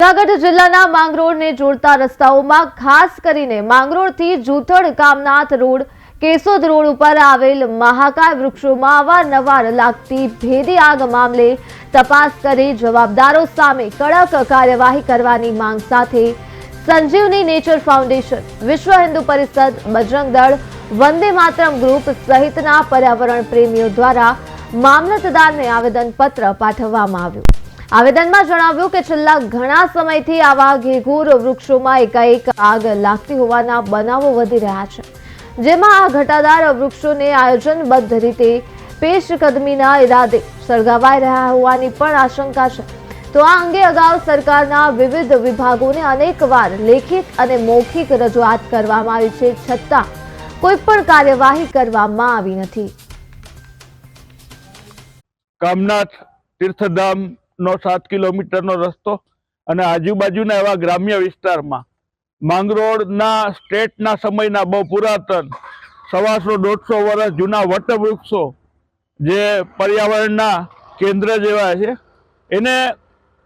જૂનાગઢ જિલ્લાના માંગરોળને જોડતા રસ્તાઓમાં ખાસ કરીને માંગરોળથી જૂથડ કામનાથ રોડ, કેશોદ રોડ ઉપર આવેલ મહાકાય વૃક્ષોમાં અવારનવાર લાગતી ભેદી આગ મામલે તપાસ કરી જવાબદારો સામે કડક કાર્યવાહી કરવાની માંગ સાથે સંજીવની નેચર ફાઉન્ડેશન, વિશ્વ હિન્દુ પરિષદ, બજરંગ દળ, વંદે માતરમ ગ્રુપ સહિતના પર્યાવરણ પ્રેમીઓ દ્વારા મામલતદારને આવેદનપત્ર પાઠવવામાં આવ્યું। આવેદનમાં જણાવ્યું કે છેલ્લા ઘણા સમયથી આવા ઘેઘૂર વૃક્ષોમાં એકાએક આગ લાગતી હોવાના બનાવો વધી રહ્યા છે, જેમાં આ ઘટાદાર વૃક્ષોને આયોજનબદ્ધ રીતે પેશકદમીના ઇરાદે સળગાવાઈ રહ્યા હોવાની પણ આશંકા છે। તો આ અંગે અગાઉ સરકારના વિવિધ વિભાગોને અનેકવાર લેખિત અને મૌખિક રજૂઆત કરવામાં આવી છે, છતાં કોઈ પણ કાર્યવાહી કરવામાં આવી નથી। કામનાથ તીર્થધામ નો 7 કિલોમીટરનો રસ્તો અને આજુબાજુના એવા ગ્રામ્ય વિસ્તારમાં માંગરોળના સ્ટેટના સમયના બહુ પુરાતન 150-150 વર્ષ જૂના વટવૃક્ષો જે પર્યાવરણના કેન્દ્ર જેવા છે, એને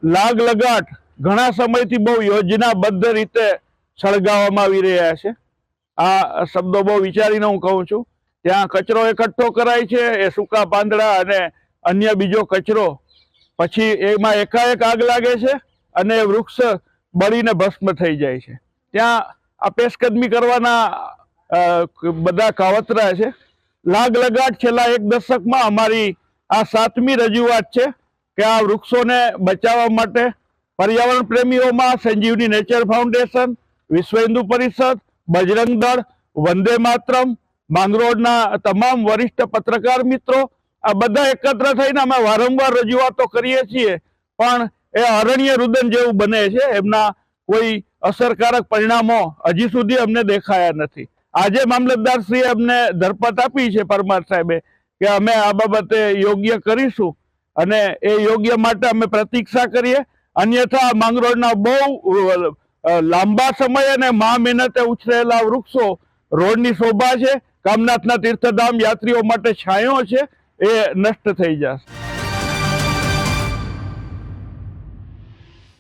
લાગ લગાટ ઘણા સમયથી બહુ યોજનાબદ્ધ રીતે સળગાવવામાં આવી રહ્યા છે। આ શબ્દો બહુ વિચારીને હું કહું છું। ત્યાં કચરો એકઠો કરાય છે, એ સૂકા પાંદડા અને અન્ય બીજો કચરો, પછી એમાં એકાએક આગ લાગે છે અને વૃક્ષ બળીને ભસ્મ થઈ જાય છે। ત્યાં આ પેશકદમી કરવાના બધા કાવતરા છે। લાગ લગાટ છેલ્લા 1 દશકમાં અમારી આ 7મી રજૂઆત છે કે આ વૃક્ષોને બચાવવા માટે પર્યાવરણ પ્રેમીઓમાં સંજીવની નેચર ફાઉન્ડેશન, વિશ્વ હિન્દુ પરિષદ, બજરંગ દળ, વંદે માતરમ, માંગરોળના તમામ વરિષ્ઠ પત્રકાર મિત્રો, આ બધા એકત્ર થઈને અમે વારંવાર રજૂઆતો કરીએ છીએ, પણ એ અરણ્ય રુદન જેવું બને છે। એમના કોઈ અસરકારક પરિણામો હજી સુધી અમને દેખાયા નથી। આજે મામલતદારશ્રીએ અમને ધરપત આપી છે પરમાર સાહેબે કે અમે આ બાબતે યોગ્ય કરીશું અને એ યોગ્ય માટે અમે પ્રતીક્ષા કરીએ, અન્યથા માંગરોળના બહુ લાંબા સમય અને મહા મહેનતે ઉછરેલા વૃક્ષો રોડની શોભા છે, કામનાથના તીર્થધામ યાત્રીઓ માટે છાંયો છે, એ નષ્ટ થઈ જશે।